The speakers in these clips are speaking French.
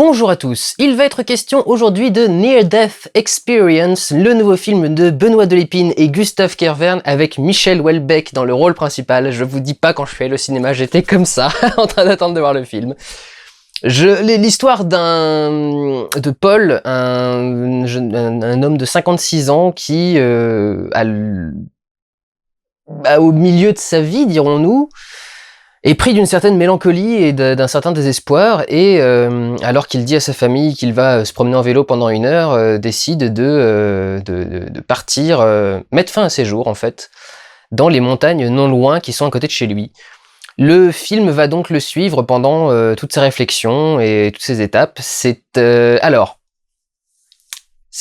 Bonjour à tous, il va être question aujourd'hui de Near Death Experience, le nouveau film de Benoît Delépine et Gustave Kervern avec Michel Houellebecq dans le rôle principal. Je vous dis pas, quand je fais le cinéma, j'étais comme ça, en train d'attendre de voir le film. L'histoire de Paul, un homme de 56 ans qui, au milieu de sa vie, dirons-nous, est pris d'une certaine mélancolie et d'un certain désespoir et alors qu'il dit à sa famille qu'il va se promener en vélo pendant 1 heure, décide de partir, mettre fin à ses jours en fait, dans les montagnes non loin qui sont à côté de chez lui. Le film va donc le suivre pendant toutes ses réflexions et toutes ses étapes. C'est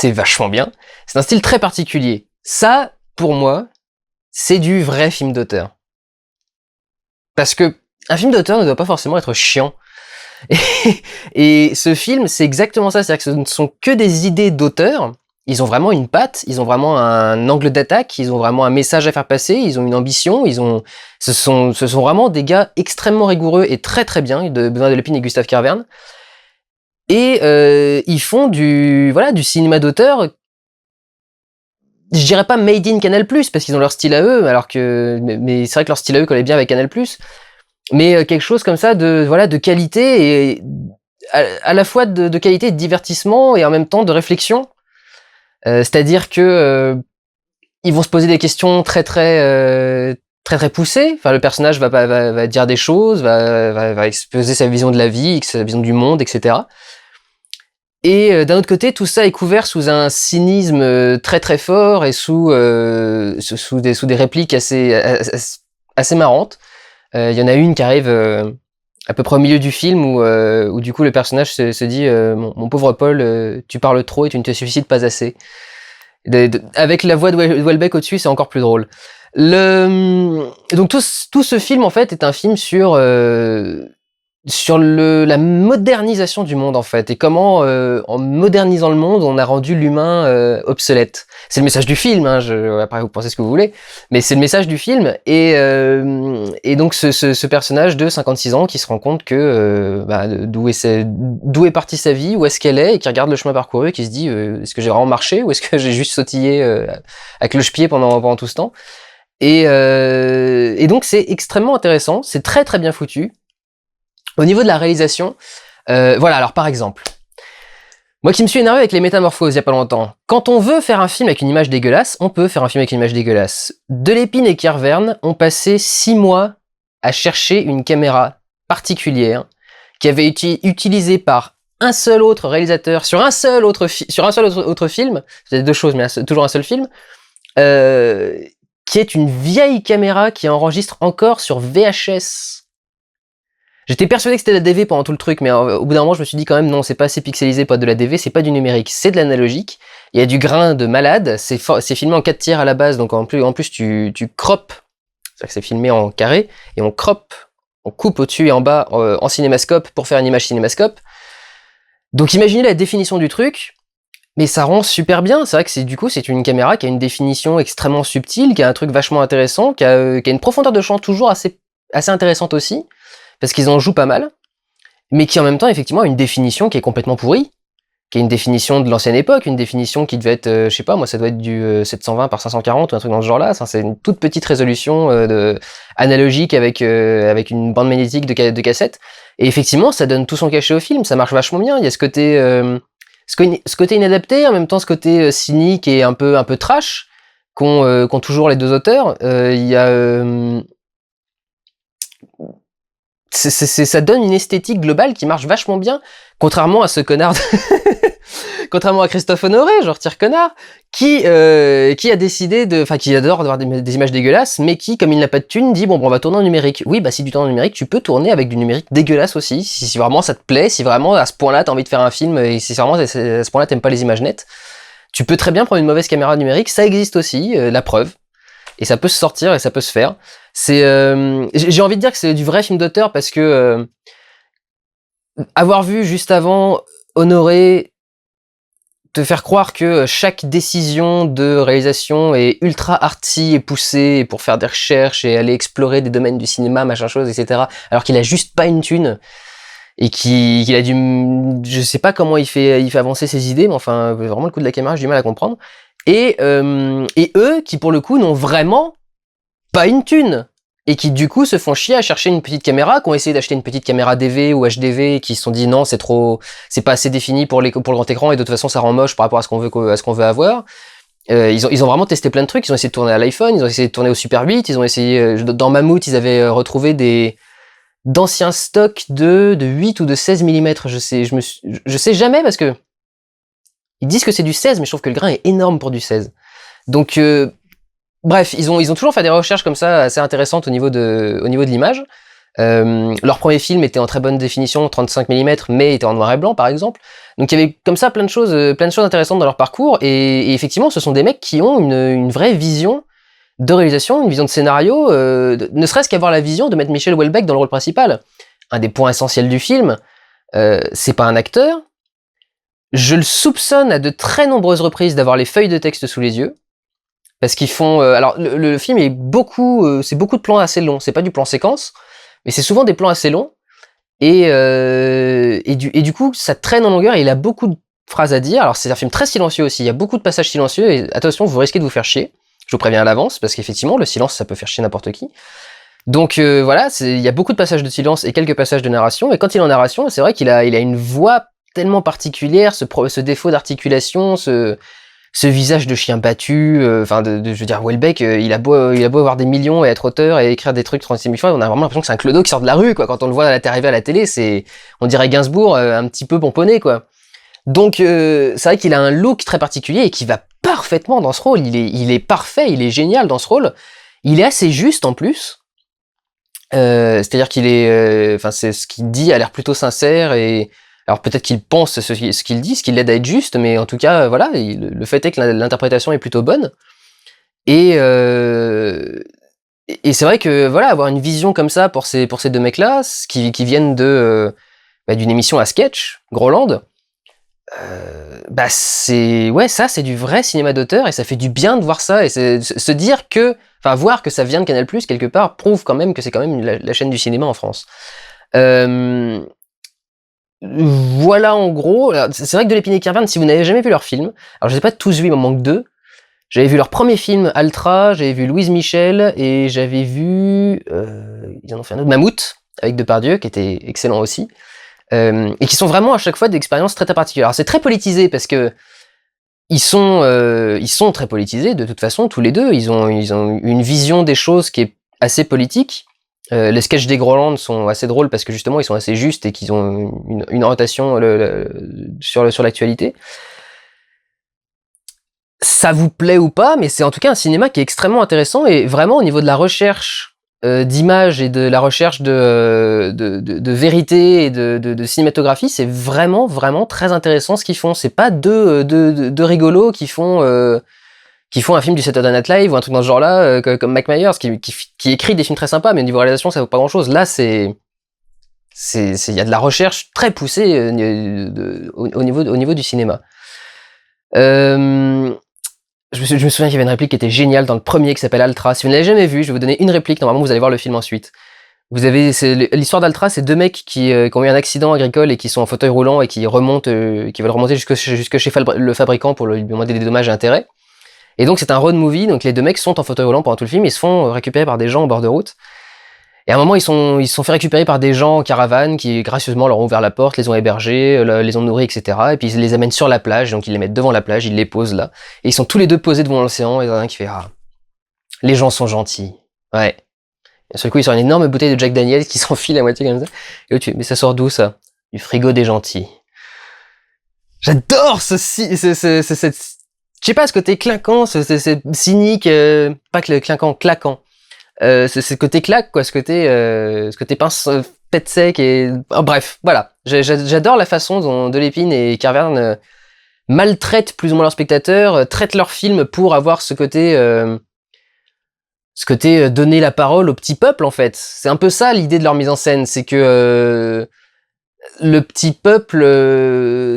vachement bien. C'est un style très particulier. Ça, pour moi, c'est du vrai film d'auteur. Parce que un film d'auteur ne doit pas forcément être chiant. Et ce film, c'est exactement ça. C'est-à-dire que ce ne sont que des idées d'auteur. Ils ont vraiment une patte, ils ont vraiment un angle d'attaque, ils ont vraiment un message à faire passer, ils ont une ambition, ce sont vraiment des gars extrêmement rigoureux et très très bien, de Benoît Delépine et Gustave Kervern. Et ils font du cinéma d'auteur. Je dirais pas made in Canal+, parce qu'ils ont leur style à eux, mais c'est vrai que leur style à eux collait bien avec Canal+. Mais quelque chose comme ça de qualité et à la fois de qualité et de divertissement et en même temps de réflexion. C'est-à-dire que ils vont se poser des questions très poussées. Enfin, le personnage va dire des choses, va exposer sa vision de la vie, sa vision du monde, etc. Et d'un autre côté, tout ça est couvert sous un cynisme très très fort et sous des répliques assez marrantes. Il y en a une qui arrive à peu près au milieu du film où du coup le personnage se dit mon pauvre Paul, tu parles trop et tu ne te suicides pas assez. Avec la voix de Houellebecq au-dessus, c'est encore plus drôle. Donc tout ce film en fait est un film sur la modernisation du monde en fait, et comment en modernisant le monde on a rendu l'humain obsolète. C'est le message du film, hein, après vous pensez ce que vous voulez, mais c'est le message du film. Et donc ce personnage de 56 ans qui se rend compte que d'où est partie sa vie, où est-ce qu'elle est, et qui regarde le chemin parcouru, qui se dit est-ce que j'ai vraiment marché ou est-ce que j'ai juste sautillé à cloche-pied pendant tout ce temps. Et donc c'est extrêmement intéressant, c'est très très bien foutu. Au niveau de la réalisation, alors par exemple, moi qui me suis énervé avec les métamorphoses il y a pas longtemps, quand on veut faire un film avec une image dégueulasse, on peut faire un film avec une image dégueulasse. Delépine et Kervern ont passé 6 mois à chercher une caméra particulière qui avait été utilisée par un seul autre réalisateur sur un seul autre film, c'est 2 choses mais toujours un seul film, qui est une vieille caméra qui enregistre encore sur VHS. J'étais persuadé que c'était de la DV pendant tout le truc, mais au bout d'un moment, je me suis dit quand même, non, c'est pas assez pixelisé pour être de la DV, c'est pas du numérique, c'est de l'analogique. Il y a du grain de malade, c'est filmé en 4 tiers à la base, donc en plus tu croppes, c'est-à-dire que c'est filmé en carré, et on coupe au-dessus et en bas en cinémascope pour faire une image cinémascope. Donc imaginez la définition du truc, mais ça rend super bien. C'est vrai que c'est une caméra qui a une définition extrêmement subtile, qui a un truc vachement intéressant, qui a une profondeur de champ toujours assez intéressante aussi, parce qu'ils en jouent pas mal, mais qui en même temps effectivement a une définition qui est complètement pourrie, qui est une définition de l'ancienne époque, une définition qui devait être, je sais pas moi, ça doit être du 720 par 540 ou un truc dans ce genre-là. C'est une toute petite résolution analogique avec une bande magnétique de cassette, et effectivement ça donne tout son cachet au film, ça marche vachement bien. Il y a ce côté inadapté, en même temps ce côté cynique et un peu trash qu'ont toujours les 2 auteurs. Il y a ça donne une esthétique globale qui marche vachement bien, contrairement à ce connard contrairement à Christophe Honoré, je retire connard, qui a décidé qui adore avoir des images dégueulasses, mais qui, comme il n'a pas de thune, dit bon on va tourner en numérique. Oui, si tu tournes en numérique, tu peux tourner avec du numérique dégueulasse aussi, si vraiment ça te plaît, si vraiment à ce point-là t'as envie de faire un film, et si vraiment à ce point-là t'aimes pas les images nettes, tu peux très bien prendre une mauvaise caméra numérique, ça existe aussi, la preuve. Et ça peut se sortir et ça peut se faire. J'ai envie de dire que c'est du vrai film d'auteur parce que avoir vu juste avant Honoré te faire croire que chaque décision de réalisation est ultra arty et poussée pour faire des recherches et aller explorer des domaines du cinéma, machin chose, etc. alors qu'il a juste pas une thune. et qu'il a dû, je sais pas comment il fait avancer ses idées, mais enfin vraiment le coup de la caméra, j'ai du mal à comprendre. Et eux qui pour le coup n'ont vraiment pas une thune et qui du coup se font chier à chercher une petite caméra, qui ont essayé d'acheter une petite caméra DV ou HDV, et qui se sont dit non, c'est pas assez défini pour le grand écran et de toute façon ça rend moche par rapport à ce qu'on veut avoir. Ils ont vraiment testé plein de trucs. Ils ont essayé de tourner à l'iPhone, ils ont essayé de tourner au Super 8, ils ont essayé dans Mammouth, ils avaient retrouvé d'anciens stocks de 8 ou de 16 mm. Je sais jamais parce que ils disent que c'est du 16, mais je trouve que le grain est énorme pour du 16. Donc bref, ils ont toujours fait des recherches comme ça assez intéressantes au niveau de l'image. Leur premier film était en très bonne définition, 35 mm, mais était en noir et blanc par exemple. Donc il y avait comme ça plein de choses intéressantes dans leur parcours. Et effectivement, ce sont des mecs qui ont une vraie vision de réalisation, une vision de scénario, ne serait-ce qu'avoir la vision de mettre Michel Houellebecq dans le rôle principal. Un des points essentiels du film, c'est pas un acteur. Je le soupçonne à de très nombreuses reprises d'avoir les feuilles de texte sous les yeux. Parce qu'ils font... alors le film est c'est beaucoup de plans assez longs, c'est pas du plan séquence, mais c'est souvent des plans assez longs. Et du coup, ça traîne en longueur et il a beaucoup de phrases à dire. Alors c'est un film très silencieux aussi, il y a beaucoup de passages silencieux et attention, vous risquez de vous faire chier. Je vous préviens à l'avance, parce qu'effectivement, le silence, ça peut faire chier n'importe qui. Donc voilà, il y a beaucoup de passages de silence et quelques passages de narration. Et quand il est en narration, c'est vrai qu'il a une voix tellement particulière, ce défaut d'articulation, ce visage de chien battu, je veux dire, Houellebecq, il a beau avoir des millions et être auteur et écrire des trucs 36 000 fois, on a vraiment l'impression que c'est un clodo qui sort de la rue, quoi. Quand on le voit arriver à la télé, on dirait Gainsbourg, un petit peu pomponné, quoi. Donc, c'est vrai qu'il a un look très particulier et qui va parfaitement dans ce rôle. Il est parfait, il est génial dans ce rôle. Il est assez juste, en plus. C'est-à-dire qu'il est, c'est ce qu'il dit a l'air plutôt sincère et, alors peut-être qu'il pense ce qu'il dit, ce qui l'aide à être juste, mais en tout cas, voilà, le fait est que l'interprétation est plutôt bonne. Et c'est vrai que voilà, avoir une vision comme ça pour ces deux mecs-là, qui viennent d'une émission à sketch, Groland, ça c'est du vrai cinéma d'auteur et ça fait du bien de voir ça et se dire que, voir que ça vient de Canal+ quelque part prouve quand même que c'est quand même la chaîne du cinéma en France. Voilà en gros. C'est vrai que Delépine et Kervern, si vous n'avez jamais vu leur film, alors je les ai pas tous vus, il m'en manque 2. J'avais vu leur premier film, Altra, j'avais vu Louise Michel, et j'avais vu... ils en ont fait un autre, Mammouth, avec Depardieu, qui était excellent aussi. Et qui sont vraiment à chaque fois des expériences très très particulières. Alors c'est très politisé, parce que ils sont très politisés, de toute façon, tous les deux. Ils ont une vision des choses qui est assez politique. Les sketchs des Groland sont assez drôles parce que justement ils sont assez justes et qu'ils ont une orientation sur l'actualité. Ça vous plaît ou pas, mais c'est en tout cas un cinéma qui est extrêmement intéressant et vraiment au niveau de la recherche d'image et de la recherche de vérité et de cinématographie, c'est vraiment vraiment très intéressant ce qu'ils font. C'est pas deux rigolos qui font un film du Saturday Night Live ou un truc dans ce genre-là, comme Mike Myers, qui écrit des films très sympas, mais au niveau réalisation, ça vaut pas grand-chose. Là, il y a de la recherche très poussée au niveau du cinéma. Je me souviens qu'il y avait une réplique qui était géniale dans le premier qui s'appelle Altra. Si vous ne l'avez jamais vu, je vais vous donner une réplique. Normalement, vous allez voir le film ensuite. L'histoire d'Altra, c'est deux mecs qui ont eu un accident agricole et qui sont en fauteuil roulant et qui veulent remonter jusque chez le fabricant pour lui demander des dommages et intérêts. Et donc c'est un road movie, donc les deux mecs sont en fauteuil roulant pendant tout le film, ils se font récupérer par des gens en bord de route. Et à un moment, ils se sont fait récupérer par des gens en caravane qui gracieusement leur ont ouvert la porte, les ont hébergés, les ont nourris, etc. Et puis ils les amènent sur la plage, donc ils les mettent devant la plage, ils les posent là. Et ils sont tous les deux posés devant l'océan, et il y en a un qui fait « Ah, les gens sont gentils. » Ouais. Et sur le coup, ils sortent une énorme bouteille de Jack Daniels qui s'enfile à moitié comme ça. Et tu mais ça sort d'où ça? Du frigo des gentils. J'adore cette... Je sais pas, ce côté clinquant, c'est cynique, pas que le clinquant, claquant. C'est ce côté claque, quoi, ce côté pince, pète sec et... Oh, bref, voilà. J'adore la façon dont Delépine et Kervern maltraitent plus ou moins leurs spectateurs, traitent leurs films pour avoir ce côté donner la parole au petit peuple, en fait. C'est un peu ça l'idée de leur mise en scène, c'est que le petit peuple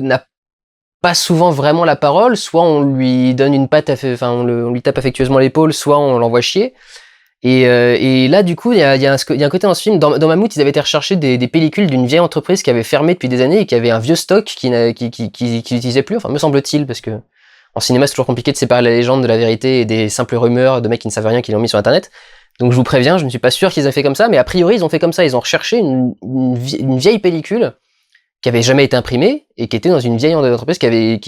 n'a pas souvent vraiment la parole, soit on lui donne une patte, on lui tape affectueusement l'épaule, soit on l'envoie chier. Et là, du coup, il y a un côté dans ce film. Dans Mammouth, ils avaient été rechercher des pellicules d'une vieille entreprise qui avait fermé depuis des années et qui avait un vieux stock qui n'utilisait plus. Enfin, me semble-t-il, parce que en cinéma, c'est toujours compliqué de séparer la légende de la vérité et des simples rumeurs de mecs qui ne savent rien qui l'ont mis sur Internet. Donc je vous préviens, je ne suis pas sûr qu'ils aient fait comme ça, mais a priori, ils ont fait comme ça. Ils ont recherché une vieille pellicule qui avait jamais été imprimée et qui était dans une vieille entreprise qui avait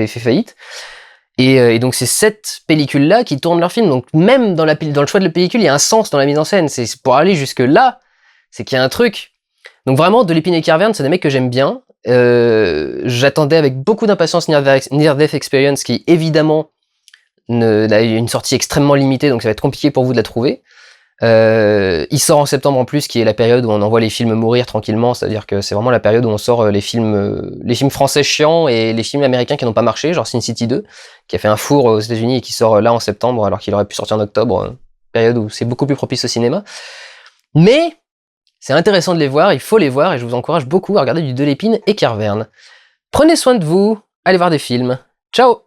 fait faillite. Et donc c'est cette pellicule-là qui tourne leur film. Donc même dans le choix de la pellicule, il y a un sens dans la mise en scène. C'est pour aller jusque là, c'est qu'il y a un truc. Donc vraiment, De Lépine et Carverne, c'est des mecs que j'aime bien. J'attendais avec beaucoup d'impatience Near Death Experience, qui évidemment a une sortie extrêmement limitée, donc ça va être compliqué pour vous de la trouver. Il sort en septembre en plus, qui est la période où on envoie les films mourir tranquillement, c'est-à-dire que c'est vraiment la période où on sort les films français chiants et les films américains qui n'ont pas marché, genre Sin City 2, qui a fait un four aux États-Unis et qui sort là en septembre alors qu'il aurait pu sortir en octobre, période où c'est beaucoup plus propice au cinéma. Mais c'est intéressant de les voir, il faut les voir et je vous encourage beaucoup à regarder du De Lépine et Carverne. Prenez soin de vous, allez voir des films. Ciao!